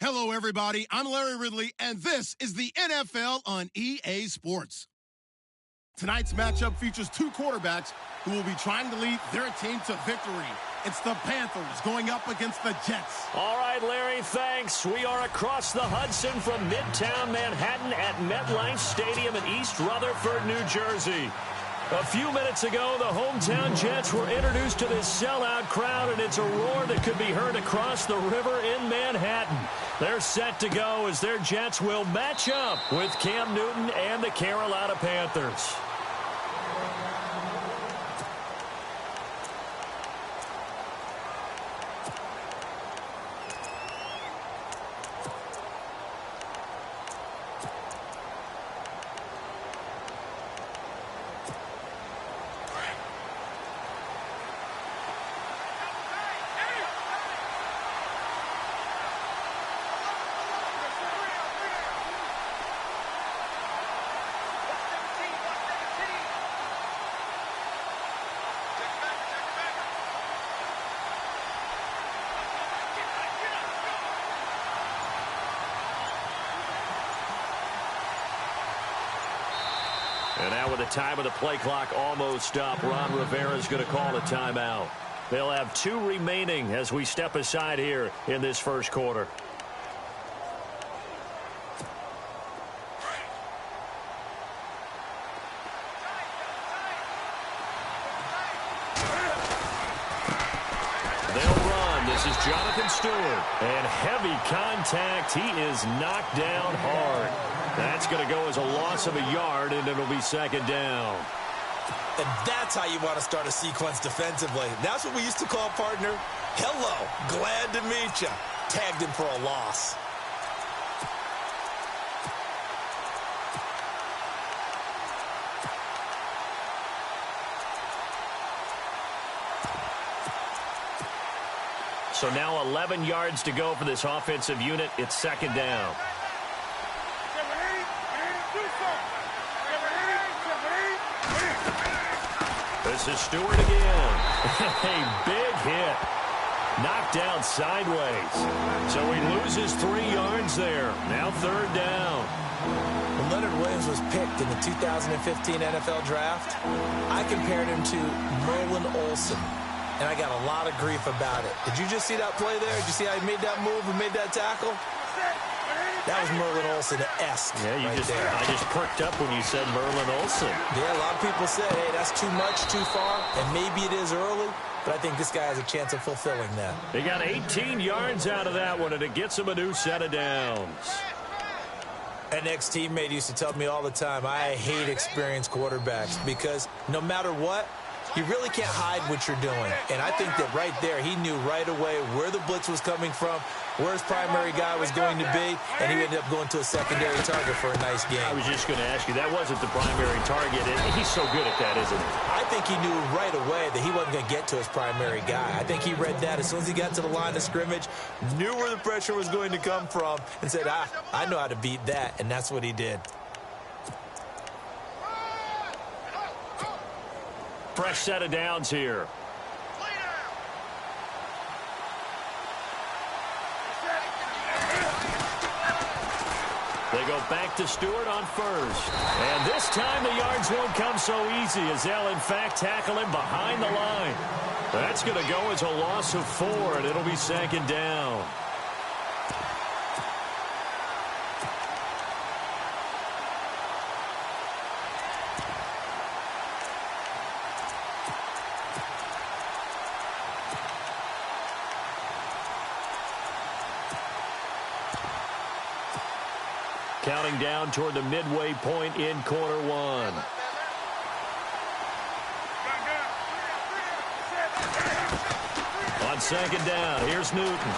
Hello, everybody. I'm Larry Ridley, and this is the NFL on EA Sports. Tonight's matchup features two quarterbacks who will be trying to lead their team to victory. It's the Panthers going up against the Jets. All right, Larry, thanks. We are across the Hudson from Midtown Manhattan at MetLife Stadium in East Rutherford, New Jersey. A few minutes ago, the hometown Jets were introduced to this sellout crowd, and it's a roar that could be heard across the river in Manhattan. They're set to go as their Jets will match up with Cam Newton and the Carolina Panthers. And now with the time of the play clock almost up, Ron Rivera is going to call a timeout. They'll have two remaining as we step aside here in this first quarter. They'll run. This is Jonathan Stewart. And heavy contact. He is knocked down hard. That's going to go as a loss of a yard, and it'll be second down. And that's how you want to start a sequence defensively. That's what we used to call, partner, hello, glad to meet you. Tagged him for a loss. So now 11 yards to go for this offensive unit. It's second down. This is Stewart again. A big hit. Knocked down sideways. So he loses 3 yards there. Now third down. When Leonard Williams was picked in the 2015 NFL Draft, I compared him to Merlin Olsen. And I got a lot of grief about it. Did you just see that play there? Did you see how he made that move and made that tackle? That was Merlin Olsen-esque. Yeah, I just perked up when you said Merlin Olsen. Yeah, a lot of people say, hey, that's too much, too far, and maybe it is early, but I think this guy has a chance of fulfilling that. They got 18 yards out of that one, and it gets him a new set of downs. An ex-teammate used to tell me all the time, I hate experienced quarterbacks because no matter what, you really can't hide what you're doing. And I think that right there, he knew right away where the blitz was coming from, where his primary guy was going to be, and he ended up going to a secondary target for a nice game. I was just going to ask you, that wasn't the primary target, and he's so good at that, isn't he? I think he knew right away that he wasn't going to get to his primary guy. I think he read that as soon as he got to the line of scrimmage, knew where the pressure was going to come from, and said, I know how to beat that, and that's what he did. Fresh set of downs here. They go back to Stewart on first. And this time the yards won't come so easy as they'll, in fact, tackle him behind the line. That's going to go as a loss of 4, and it'll be second down. Counting down toward the midway point in quarter one. On second down, here's Newton.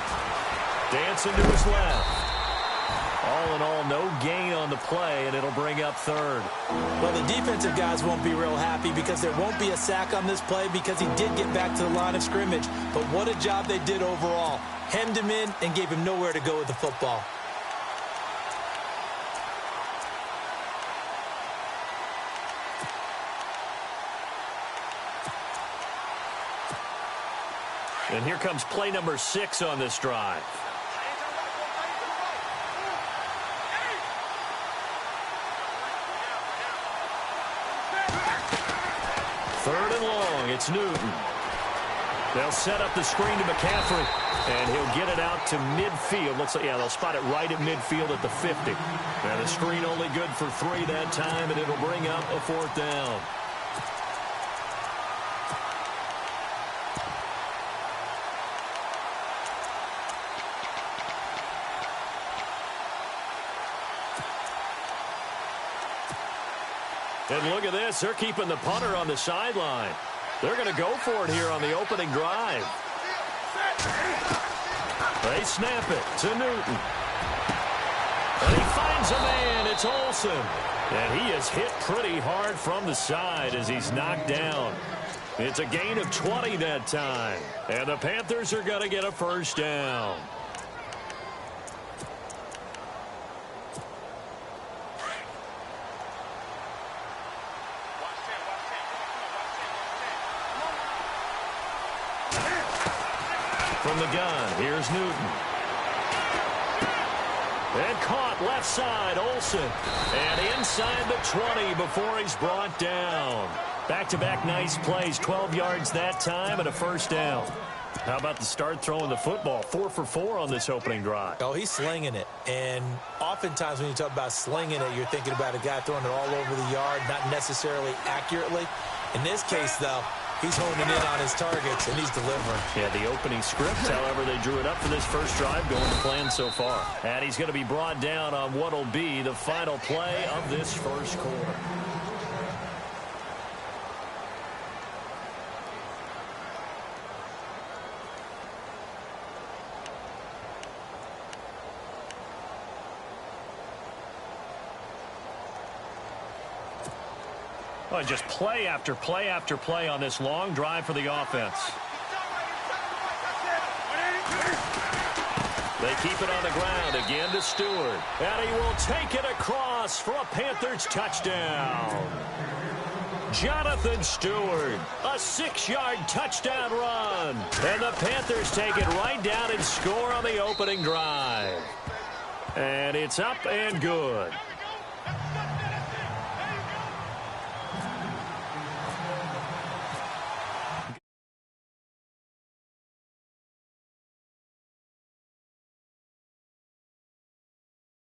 Dancing to his left. All in all, no gain on the play, and it'll bring up third. Well, the defensive guys won't be real happy because there won't be a sack on this play because he did get back to the line of scrimmage. But what a job they did overall. Hemmed him in and gave him nowhere to go with the football. And here comes play number 6 on this drive. Third and long. It's Newton. They'll set up the screen to McCaffrey, and he'll get it out to midfield. Looks like, yeah, they'll spot it right at midfield at the 50. And the screen only good for 3 that time, and it'll bring up a 4th down. And look at this. They're keeping the punter on the sideline. They're going to go for it here on the opening drive. They snap it to Newton. And he finds a man. It's Olsen. And he is hit pretty hard from the side as he's knocked down. It's a gain of 20 that time. And the Panthers are going to get a 1st down. From the gun, here's Newton. And caught left side, Olsen. And inside the 20 before he's brought down. Back-to-back nice plays, 12 yards that time and a 1st down. How about the start throwing the football? 4 for 4 on this opening drive. Oh, he's slinging it. And oftentimes when you talk about slinging it, you're thinking about a guy throwing it all over the yard, not necessarily accurately. In this case, though, he's honing in on his targets, and he's delivering. Yeah, the opening script, however, they drew it up for this first drive going to plan so far. And he's going to be brought down on what will be the final play of this first quarter. Well, just play after play after play on this long drive for the offense. They keep it on the ground again to Stewart. And he will take it across for a Panthers touchdown. Jonathan Stewart, a 6-yard touchdown run. And the Panthers take it right down and score on the opening drive. And it's up and good.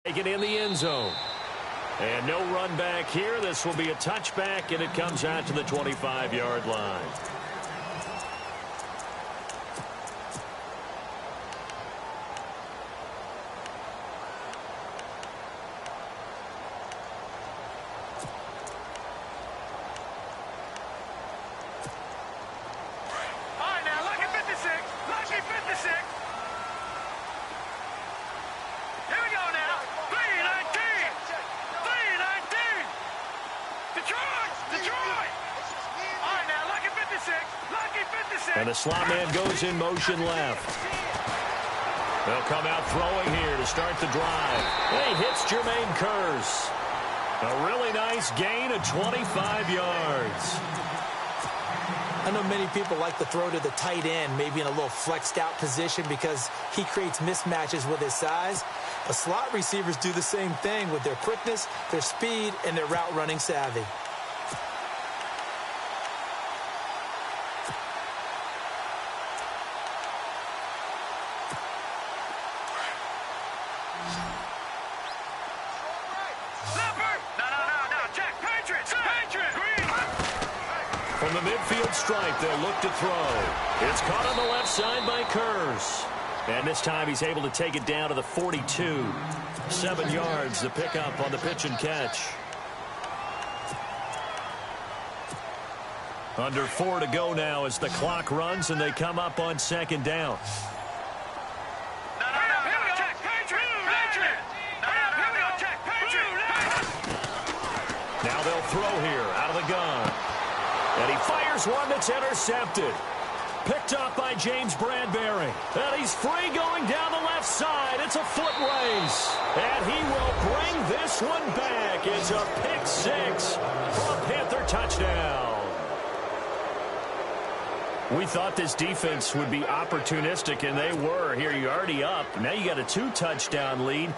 Take it in the end zone. And no run back here. This will be a touchback, and it comes out to the 25-yard line. And the slot man goes in motion left. They'll come out throwing here to start the drive. And he hits Jermaine Kearse. A really nice gain of 25 yards. I know many people like to throw to the tight end, maybe in a little flexed out position because he creates mismatches with his size. But slot receivers do the same thing with their quickness, their speed, and their route running savvy. From the midfield stripe, they'll look to throw. It's caught on the left side by Kearse. And this time he's able to take it down to the 42. 7 yards, the pickup on the pitch and catch. Under 4 to go now as the clock runs and they come up on 2nd down. Now they'll throw here out of the gun. And he fires one that's intercepted. Picked up by James Bradbury. And he's free going down the left side. It's a foot race. And he will bring this one back. It's a pick 6 for a Panther touchdown. We thought this defense would be opportunistic, and they were. Here you're already up. Now you got a 2-touchdown lead.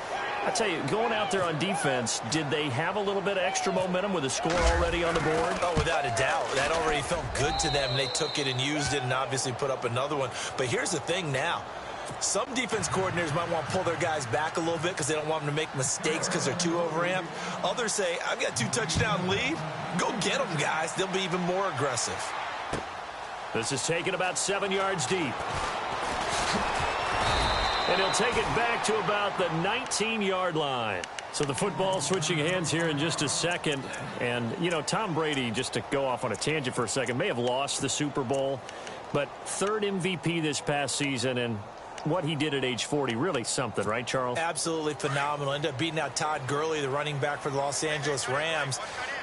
I tell you, going out there on defense, did they have a little bit of extra momentum with a score already on the board? Oh, without a doubt. That already felt good to them. They took it and used it and obviously put up another one. But here's the thing now. Some defense coordinators might want to pull their guys back a little bit because they don't want them to make mistakes because they're too overamped. Others say, I've got 2-touchdown lead. Go get them, guys. They'll be even more aggressive. This is taken about 7 yards deep. And he'll take it back to about the 19-yard line. So the football switching hands here in just a second. And, you know, Tom Brady, just to go off on a tangent for a second, may have lost the Super Bowl. But third MVP this past season, and what he did at age 40, really something, right, Charles? Absolutely phenomenal. Ended up beating out Todd Gurley, the running back for the Los Angeles Rams.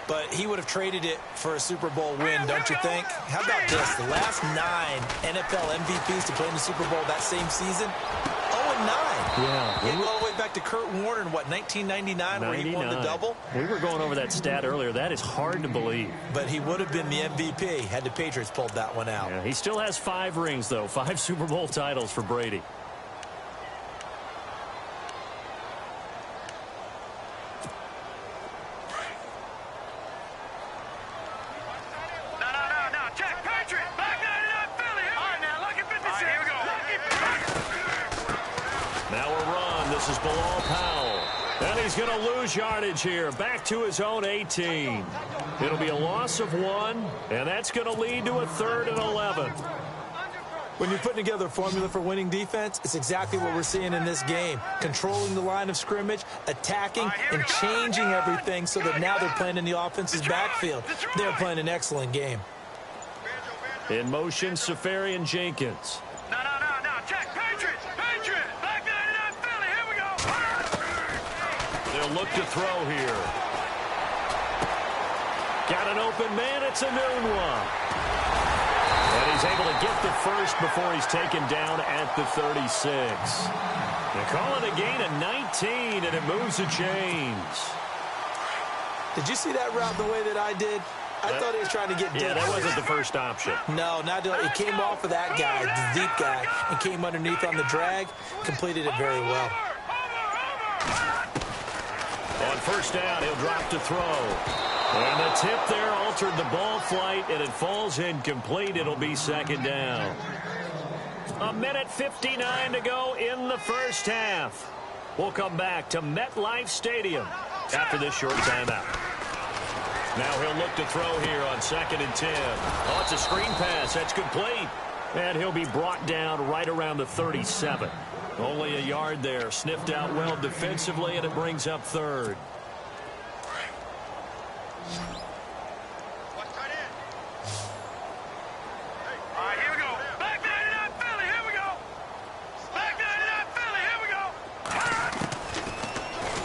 But he would have traded it for a Super Bowl win, don't you think? How about this? The last 9 NFL MVPs to play in the Super Bowl that same season, 0-9. Yeah. He all the way back to Kurt Warner in, what, 1999, where he won the double? We were going over that stat earlier. That is hard to believe. But he would have been the MVP had the Patriots pulled that one out. Yeah, he still has 5 rings, though. 5 Super Bowl titles for Brady. He's going to lose yardage here. Back to his own 18. It'll be a loss of 1, and that's going to lead to a 3rd and 11. When you're putting together a formula for winning defense, it's exactly what we're seeing in this game. Controlling the line of scrimmage, attacking, and changing everything so that now they're playing in the offense's backfield. They're playing an excellent game. In motion, Safarian Jenkins. They'll look to throw here. Got an open man. It's a noon one. And he's able to get the first before he's taken down at the 36. They call it a gain of 19, and it moves the chains. Did you see that route the way that I did? I thought he was trying to get deep. Yeah, that wasn't the first option. No, not doing it. He came off of that guy, the deep guy, and came underneath on the drag. Completed it very well. On first down, he'll drop to throw. And the tip there altered the ball flight, and it falls incomplete. It'll be 2nd down. 1:59 to go in the first half. We'll come back to MetLife Stadium after this short timeout. Now he'll look to throw here on 2nd and 10. Oh, it's a screen pass. That's complete. And he'll be brought down right around the 37. Only a yard there. Sniffed out well defensively, and it brings up 3rd.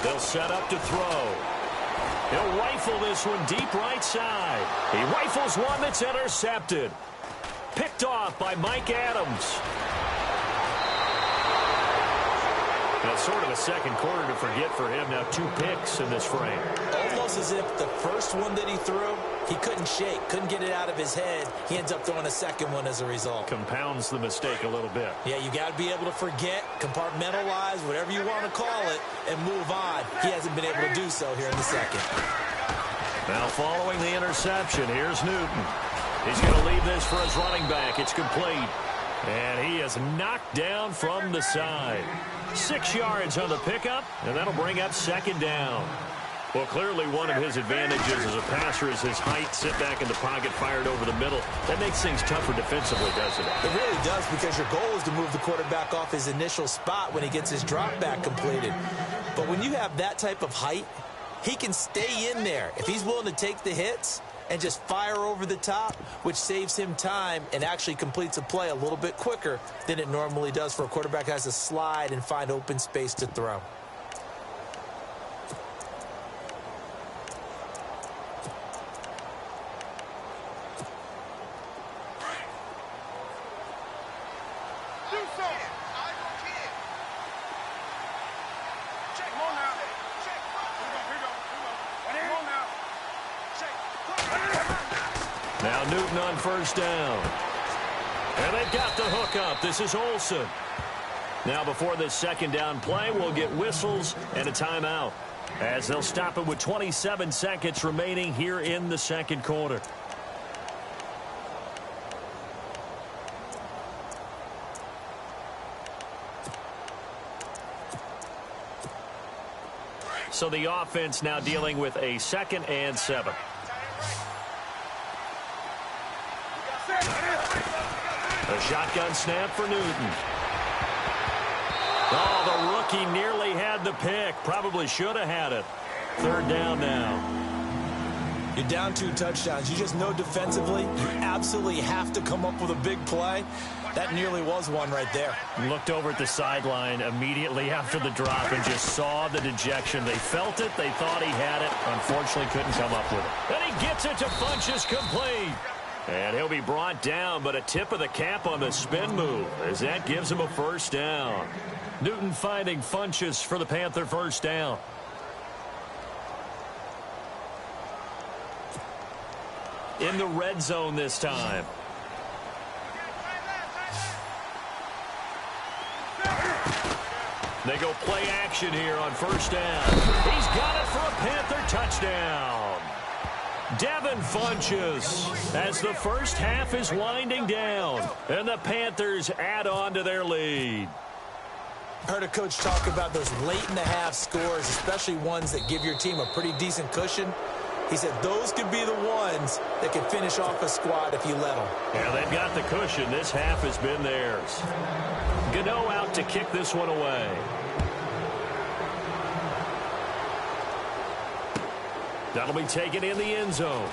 They'll set up to throw. He'll rifle this one deep right side. He rifles one that's intercepted. Picked off by Mike Adams. Now, sort of a second quarter to forget for him. Now 2 picks in this frame. Almost as if the first one that he threw, he couldn't shake, couldn't get it out of his head. He ends up throwing a second one as a result. Compounds the mistake a little bit. Yeah, you got to be able to forget, compartmentalize, whatever you want to call it, and move on. He hasn't been able to do so here in the second. Now following the interception, here's Newton. He's going to leave this for his running back. It's complete. And he is knocked down from the side. 6 yards on the pickup, and that'll bring up 2nd down. Well, clearly one of his advantages as a passer is his height, sit back in the pocket, fired over the middle. That makes things tougher defensively, doesn't it? It really does, because your goal is to move the quarterback off his initial spot when he gets his drop back completed. But when you have that type of height, he can stay in there. If he's willing to take the hits and just fire over the top, which saves him time and actually completes a play a little bit quicker than it normally does for a quarterback that has to slide and find open space to throw. Now Newton on first down. And they've got the hook up. This is Olsen. Now, before this second down play, we'll get whistles and a timeout, as they'll stop it with 27 seconds remaining here in the second quarter. So the offense now dealing with a 2nd and 7. A shotgun snap for Newton. Oh, the rookie nearly had the pick. Probably should have had it. 3rd down now. You're down 2 touchdowns. You just know defensively you absolutely have to come up with a big play. That nearly was one right there. Looked over at the sideline immediately after the drop and just saw the dejection. They felt it. They thought he had it. Unfortunately, couldn't come up with it. And he gets it to Funchess complete. And he'll be brought down, but a tip of the cap on the spin move, as that gives him a 1st down. Newton finding Funchess for the Panther 1st down. In the red zone this time. They go play action here on 1st down. He's got it for a Panther touchdown. Devin Funchess, as the first half is winding down, and the Panthers add on to their lead. I heard a coach talk about those late-in-the-half scores, especially ones that give your team a pretty decent cushion. He said those could be the ones that can finish off a squad if you let them. Yeah, they've got the cushion. This half has been theirs. Gano out to kick this one away. That'll be taken in the end zone.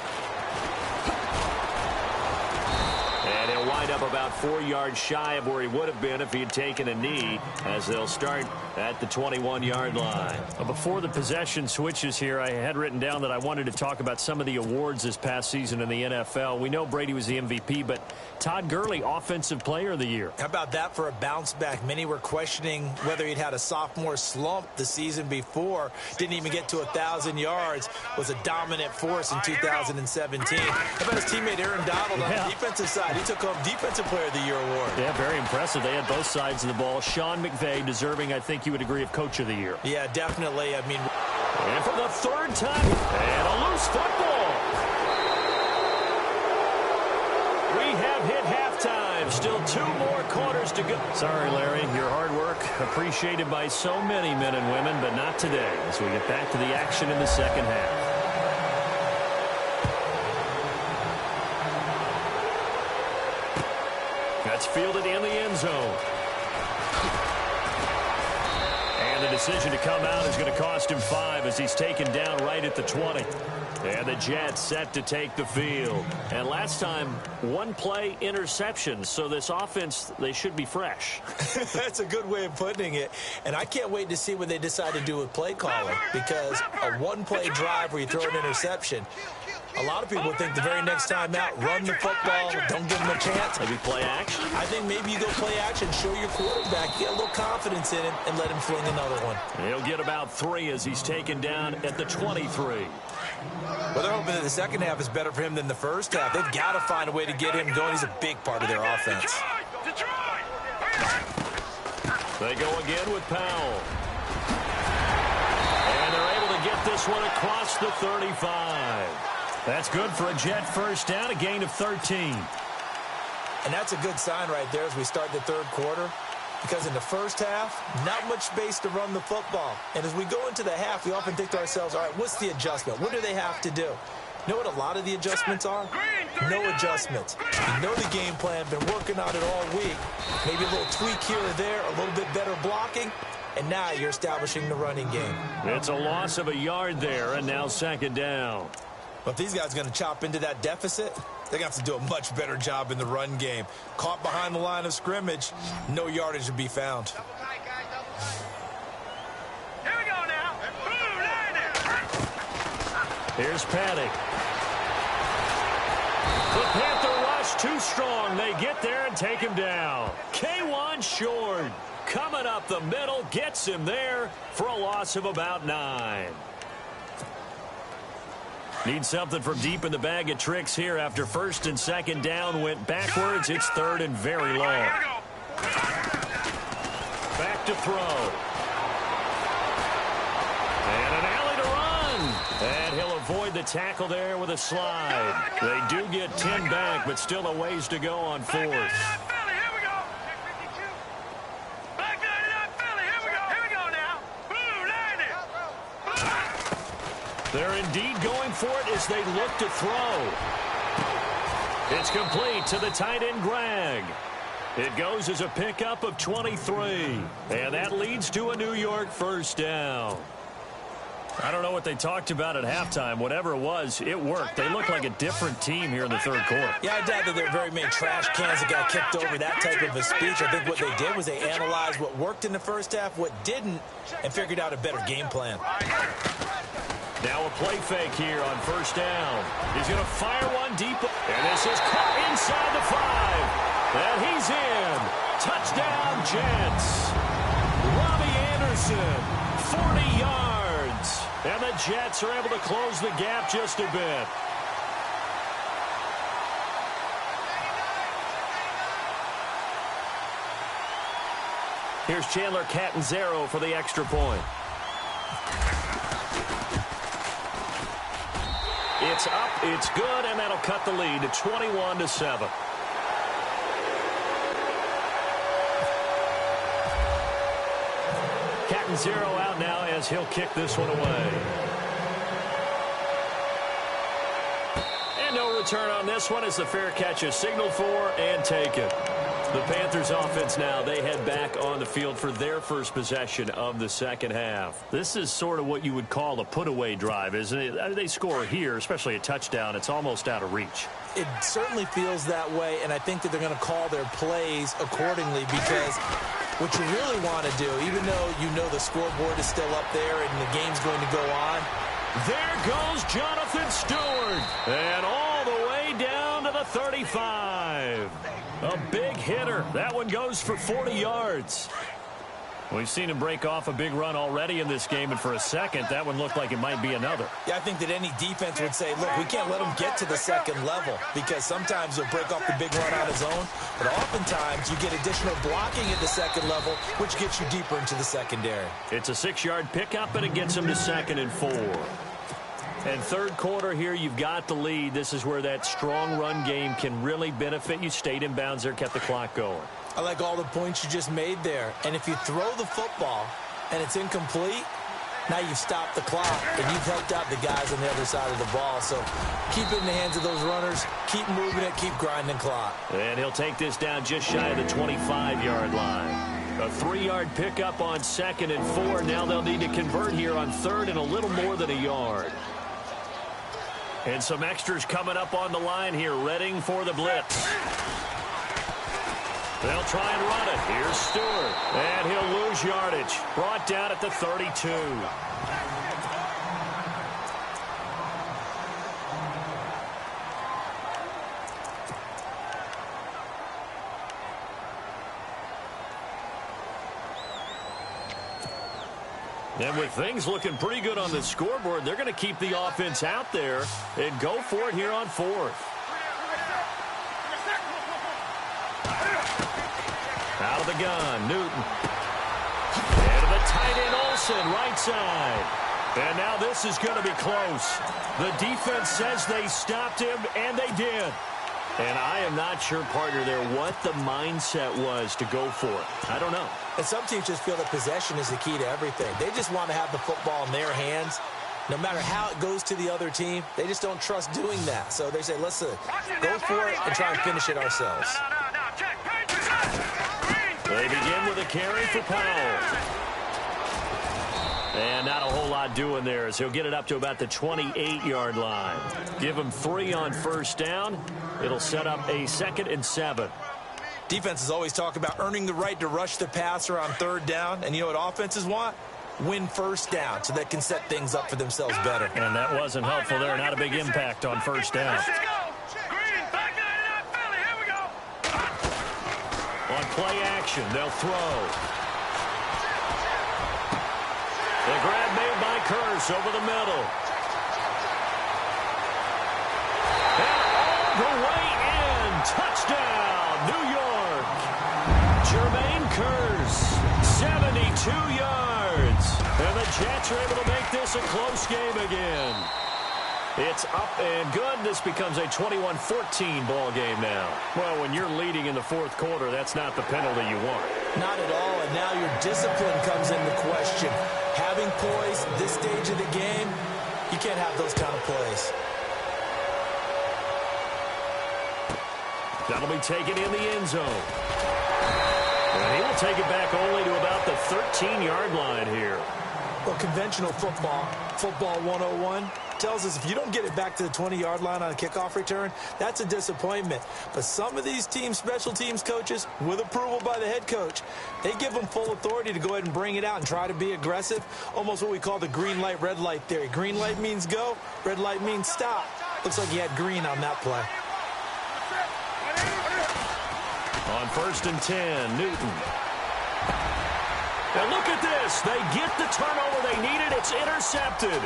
And he'll wind up about 4 yards shy of where he would have been if he had taken a knee, as they'll start at the 21-yard line. Before the possession switches here, I had written down that I wanted to talk about some of the awards this past season in the NFL. We know Brady was the MVP, but Todd Gurley, Offensive Player of the Year. How about that for a bounce back? Many were questioning whether he'd had a sophomore slump the season before. Didn't even get to 1,000 yards. Was a dominant force in 2017. How about his teammate Aaron Donald on the defensive side? He took home Defensive Player of the Year award. Yeah, very impressive. They had both sides of the ball. Sean McVay deserving, I think you would agree, of Coach of the Year. Yeah, definitely. I mean, and for the 3rd time, and a loose football. We have hit halftime. Still 2 more quarters to go. Sorry, Larry. Your hard work appreciated by so many men and women, but not today, as we get back to the action in the second half. That's fielded in the end zone. And the decision to come out is going to cost him 5 as he's taken down right at the 20. And the Jets set to take the field. And last time, 1 play interception. So this offense, they should be fresh. That's a good way of putting it. And I can't wait to see what they decide to do with play calling, because a 1-play drive where you throw an interception, a lot of people think the very next time out, run the football, don't give them a chance. Maybe play action? I think maybe you go play action, show your quarterback, get a little confidence in him, and let him fling another one. He'll get about 3 as he's taken down at the 23. Well, they're hoping that the second half is better for him than the first half. They've got to find a way to get him going. He's a big part of their offense. They go again with Powell. And they're able to get this one across the 35. That's good for a Jet 1st down, a gain of 13. And that's a good sign right there as we start the 3rd quarter. Because in the first half, not much space to run the football. And as we go into the half, we often think to ourselves, all right, what's the adjustment? What do they have to do? You know what a lot of the adjustments are? No adjustments. You know the game plan, been working on it all week. Maybe a little tweak here or there, a little bit better blocking, and now you're establishing the running game. It's a loss of a yard there, and now 2nd down. But if these guys are going to chop into that deficit, they're going to have to do a much better job in the run game. Caught behind the line of scrimmage, no yardage to be found. Here we go now. Here's Paddock. The Panther rush too strong. They get there and take him down. K1 Short coming up the middle, gets him there for a loss of about 9. Need something from deep in the bag of tricks here after 1st and 2nd down went backwards. It's 3rd and very long. Back to throw. And an alley to run. And he'll avoid the tackle there with a slide. They do get 10 back, but still a ways to go on fourth. They're indeed going for it as they look to throw. It's complete to the tight end, Greg. It goes as a pickup of 23. And that leads to a New York first down. I don't know what they talked about at halftime. Whatever it was, it worked. They look like a different team here in the third quarter. Yeah, I doubt that there are very many trash cans that got kicked over, that type of a speech. I think what they did was they analyzed what worked in the first half, what didn't, and figured out a better game plan. Now a play fake here on first down. He's going to fire one deep. And this is caught inside the 5. And he's in. Touchdown, Jets. Robbie Anderson, 40 yards. And the Jets are able to close the gap just a bit. Here's Chandler Catanzaro for the extra point. It's up, it's good, and that'll cut the lead to 21-7. Catanzaro out now as he'll kick this one away. And no return on this one as the fair catch is signaled for and taken. The Panthers offense now, they head back on the field for their first possession of the second half. This is sort of what you would call a put-away drive, isn't it? They score here, especially a touchdown. It's almost out of reach. It certainly feels that way, and I think that they're going to call their plays accordingly because what you really want to do, even though you know the scoreboard is still up there and the game's going to go on. There goes Jonathan Stewart, and all the way down to the 35. A big hitter. That one goes for 40 yards. We've seen him break off a big run already in this game, and for a second, that one looked like it might be another. Yeah, I think that any defense would say, look, we can't let him get to the second level because sometimes he'll break off the big run on his own, but oftentimes you get additional blocking at the second level, which gets you deeper into the secondary. It's a 6-yard pickup, and it gets him to 2nd and 4. And third quarter here, you've got the lead. This is where that strong run game can really benefit you. Stayed in bounds there, kept the clock going. I like all the points you just made there. And if you throw the football and it's incomplete, now you've stopped the clock and you've helped out the guys on the other side of the ball. So keep it in the hands of those runners. Keep moving it. Keep grinding clock. And he'll take this down just shy of the 25-yard line. A 3-yard pickup on 2nd and 4. Now they'll need to convert here on 3rd and a little more than a yard. And some extras coming up on the line here, readying for the blitz. They'll try and run it. Here's Stewart. And he'll lose yardage. Brought down at the 32. And with things looking pretty good on the scoreboard, they're going to keep the offense out there and go for it here on 4th. Out of the gun, Newton. And to the tight end, Olsen, right side. And now this is going to be close. The defense says they stopped him, and they did. And I am not sure, partner, there what the mindset was to go for it. I don't know. And some teams just feel that possession is the key to everything. They just want to have the football in their hands. No matter how it goes to the other team, they just don't trust doing that. So they say, let's go for it and try and finish it ourselves. They begin with a carry for Powell. And not a whole lot doing there as he'll get it up to about the 28-yard line. Give him 3 on first down. It'll set up a 2nd and 7. Defenses always talk about earning the right to rush the passer on 3rd down. And you know what offenses want? Win first down so they can set things up for themselves better. And that wasn't helpful there. Not a big impact on first down. On play action, they'll throw. The grab made by Curse over the middle. And all the way in. Touchdown, New York. Jermaine Curse, 72 yards. And the Jets are able to make this a close game again. It's up and good. This becomes a 21-14 ball game now. Well, when you're leading in the fourth quarter, that's not the penalty you want. Not at all, and now your discipline comes into question. Having poise at this stage of the game, you can't have those kind of plays. That'll be taken in the end zone. And he will take it back only to about the 13-yard line here. Well, conventional football 101, tells us if you don't get it back to the 20-yard line on a kickoff return, that's a disappointment. But some of these teams, special teams coaches, with approval by the head coach, they give them full authority to go ahead and bring it out and try to be aggressive, almost what we call the green light, red light theory. Green light means go, red light means stop. Looks like he had green on that play. On 1st and 10, Newton. And look at this. They get the turnover they needed. It's intercepted.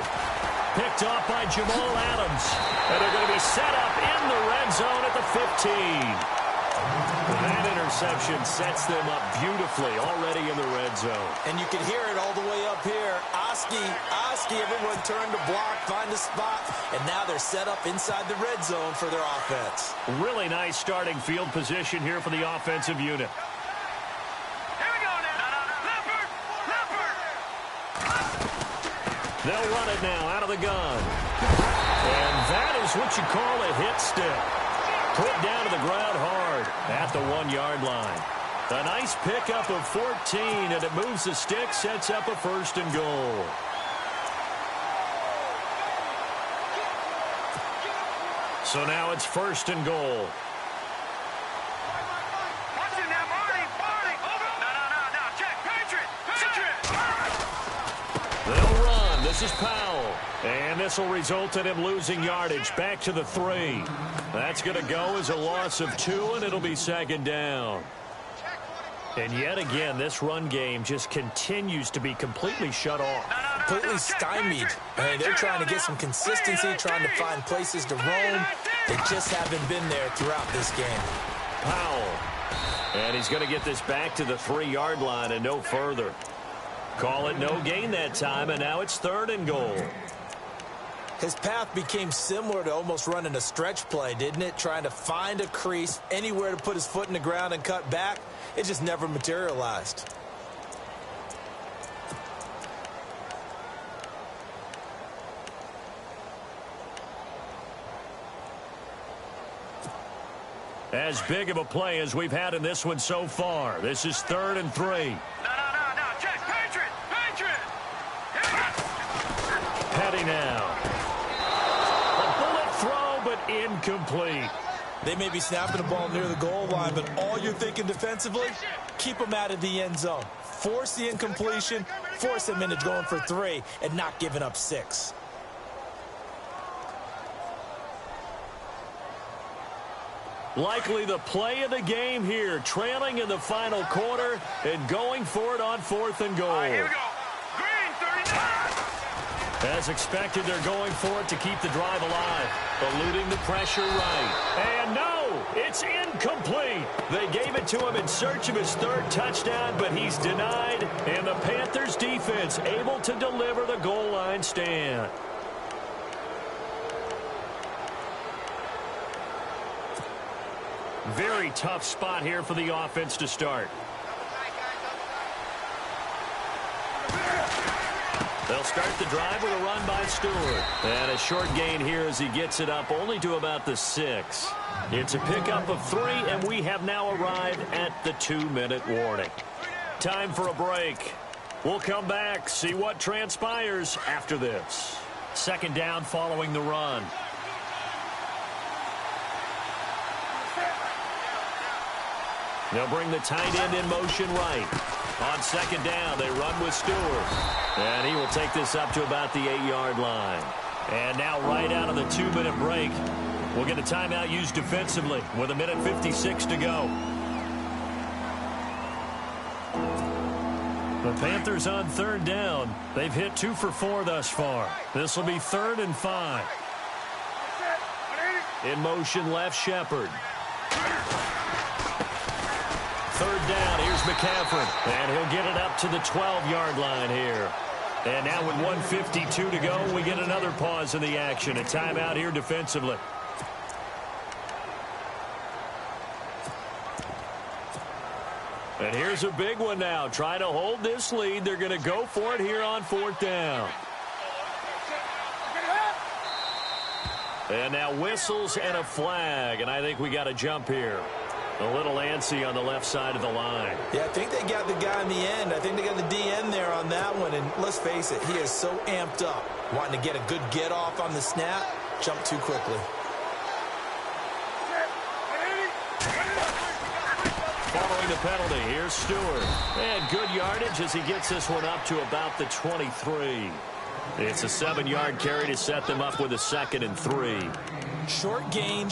Picked off by Jamal Adams. And they're going to be set up in the red zone at the 15. That interception sets them up beautifully already in the red zone. And you can hear it all the way up here. Oski, everyone turned to block, find a spot, and now they're set up inside the red zone for their offense. Really nice starting field position here for the offensive unit. Here we go now. Leopard. They'll run it now out of the gun. And that is what you call a hit step. Put down to the ground hard at the 1-yard line. A nice pickup of 14, and it moves the stick, sets up a 1st and goal. So now it's 1st and goal. Watch it now, Marty. No. Check. Patriot. They'll run. This is Powell. And this will result in him losing yardage back to the 3. That's going to go as a loss of 2, and it'll be 2nd down. And yet again, this run game just continues to be completely shut off. Completely stymied. Hey, they're trying to get some consistency, trying to find places to roam. They just haven't been there throughout this game. Powell. And he's going to get this back to the 3-yard line and no further. Call it no gain that time, and now it's 3rd and goal. His path became similar to almost running a stretch play, didn't it? Trying to find a crease, anywhere to put his foot in the ground and cut back. It just never materialized. As big of a play as we've had in this one so far. This is 3rd and 3. No. Check. Patriot. Petty now. A bullet throw, but incomplete. They may be snapping the ball near the goal line, but all you're thinking defensively, keep them out of the end zone. Force the incompletion, force them into going for 3, and not giving up 6. Likely the play of the game here, trailing in the final quarter and going for it on 4th and goal. All right, here we go. Green, 39. As expected, they're going for it to keep the drive alive, eluding the pressure right. And no, it's incomplete. They gave it to him in search of his 3rd touchdown, but he's denied, and the Panthers defense able to deliver the goal line stand. Very tough spot here for the offense to start. They'll start the drive with a run by Stewart. And a short gain here as he gets it up only to about the 6. It's a pickup of 3, and we have now arrived at the 2-minute warning. Time for a break. We'll come back, see what transpires after this. 2nd down following the run. They'll bring the tight end in motion right. On 2nd down, they run with Stewart. And he will take this up to about the 8-yard line. And now right out of the 2-minute break, we'll get a timeout used defensively with 1:56 to go. The Panthers on 3rd down. They've hit 2 for 4 thus far. This will be 3rd and 5. In motion left, Shepard. third down. Here's McCaffrey. And he'll get it up to the 12-yard line here. And now with 1:52 to go, we get another pause in the action. A timeout here defensively. And here's a big one now. Trying to hold this lead. They're going to go for it here on fourth down. And now whistles and a flag. And I think we got a jump here. A little antsy on the left side of the line. Yeah, I think they got the guy in the end. I think they got the DN there on that one. And let's face it, he is so amped up, wanting to get a good get off on the snap, jump too quickly. Following the penalty, here's Stewart. And good yardage as he gets this one up to about the 23. It's a 7-yard carry to set them up with a 2nd and 3. Short gain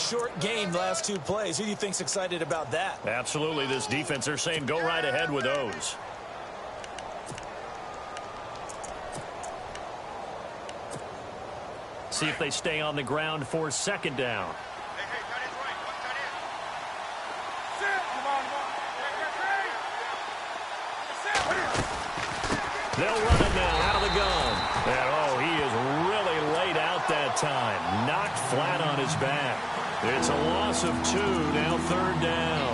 last 2 plays. Who do you think's excited about that? Absolutely. This defense, they're saying go right ahead with those. See if they stay on the ground for 2nd down. They'll run it now out of the gun. And, oh, he is really laid out that time. Knocked flat on his back. It's a loss of 2, now 3rd down.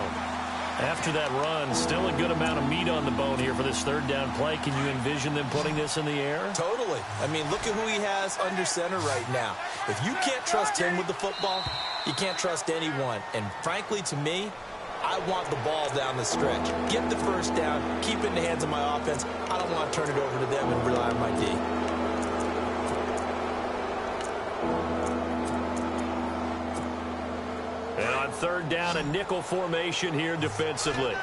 After that run, still a good amount of meat on the bone here for this 3rd down play. Can you envision them putting this in the air? Totally. I mean, look at who he has under center right now. If you can't trust him with the football, you can't trust anyone. And frankly, to me, I want the ball down the stretch. Get the 1st down, keep it in the hands of my offense. I don't want to turn it over to them and rely on my D. And on 3rd down, a nickel formation here defensively.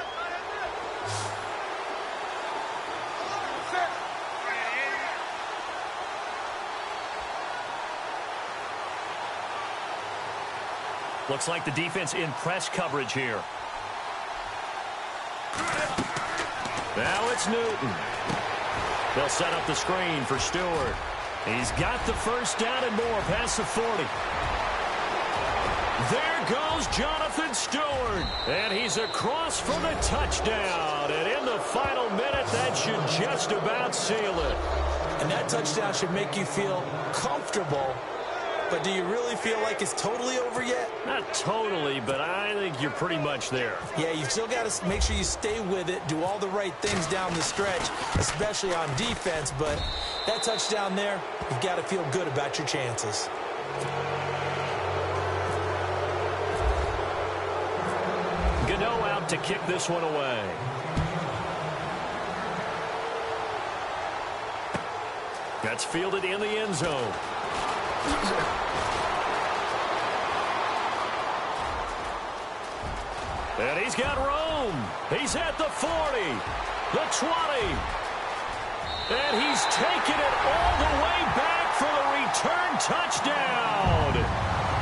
Looks like the defense in press coverage here. Now it's Newton. They'll set up the screen for Stewart. He's got the 1st down and more past the 40. There goes Jonathan Stewart. And he's across for the touchdown. And in the final minute, that should just about seal it. And that touchdown should make you feel comfortable. But do you really feel like it's totally over yet? Not totally, but I think you're pretty much there. Yeah, you still got to make sure you stay with it, do all the right things down the stretch, especially on defense. But that touchdown there, you've got to feel good about your chances. Gano out to kick this one away. That's fielded in the end zone. And he's got room. He's at the 40, the 20. And he's taken it all the way back for the return touchdown.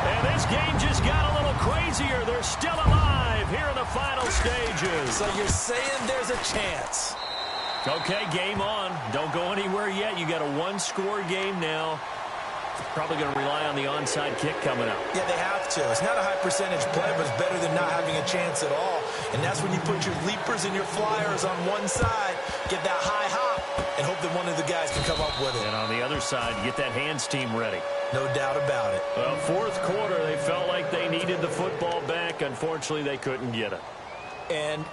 And this game just got a little crazier. They're still alive here in the final stages. So you're saying there's a chance. Okay, game on. Don't go anywhere yet. You got a 1-score game now. Probably going to rely on the onside kick coming up. Yeah, they have to. It's not a high percentage play, but it's better than not having a chance at all. And that's when you put your leapers and your flyers on one side, get that high hop, and hope that one of the guys can come up with it. And on the other side, get that hands team ready. No doubt about it. Well, 4th quarter, they felt like they needed the football back. Unfortunately, they couldn't get it. And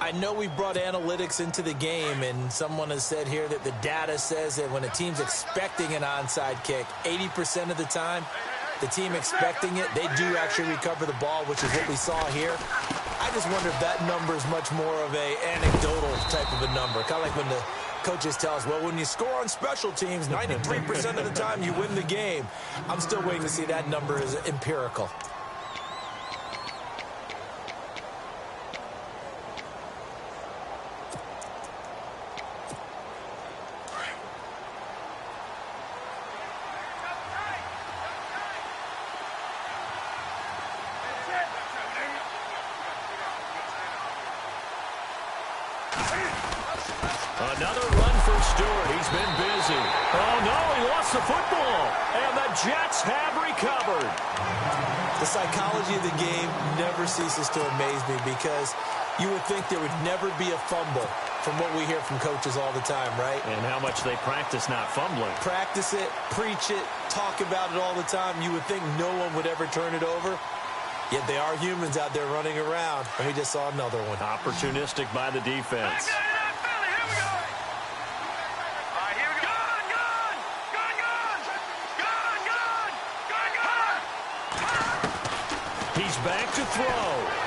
I know we brought analytics into the game, and someone has said here that the data says that when a team's expecting an onside kick, 80% of the time, the team expecting it, they do actually recover the ball, which is what we saw here. I just wonder if that number is much more of a anecdotal type of a number, kind of like when the coaches tell us, well, when you score on special teams, 93% of the time you win the game. I'm still waiting to see that number is empirical. Another run for Stewart. He's been busy. Oh, no, he lost the football. And the Jets have recovered. The psychology of the game never ceases to amaze me because You would think there would never be a fumble from what we hear from coaches all the time, right? And how much they practice not fumbling. Practice it, preach it, talk about it all the time. You would think no one would ever turn it over. Yet they are humans out there running around, and we just saw another one. Opportunistic by the defense. He's back to throw.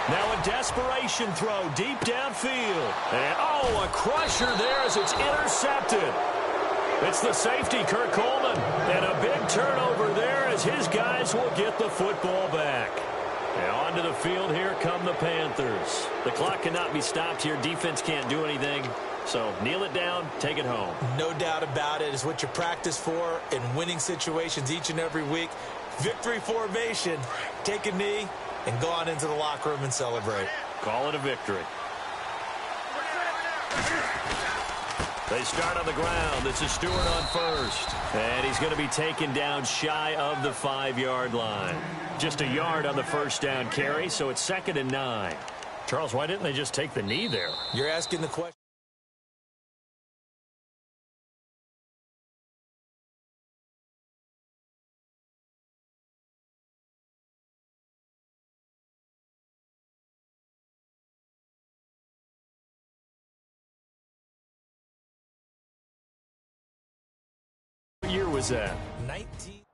Now a desperation throw deep downfield. And, oh, a crusher there as it's intercepted. It's the safety, Kurt Coleman. And a big turnover there as his guys will get the football back. And onto the field, here come the Panthers. The clock cannot be stopped here. Defense can't do anything. So kneel it down, take it home. No doubt about it. It's what you practice for in winning situations each and every week. Victory formation. Take a knee and go on into the locker room and celebrate. Call it a victory. They start on the ground. This is Stewart on first. And he's going to be taken down shy of the 5-yard line. Just a yard on the first down carry, so it's 2nd and 9. Charles, why didn't they just take the knee there? You're asking the question. What year was that? 19.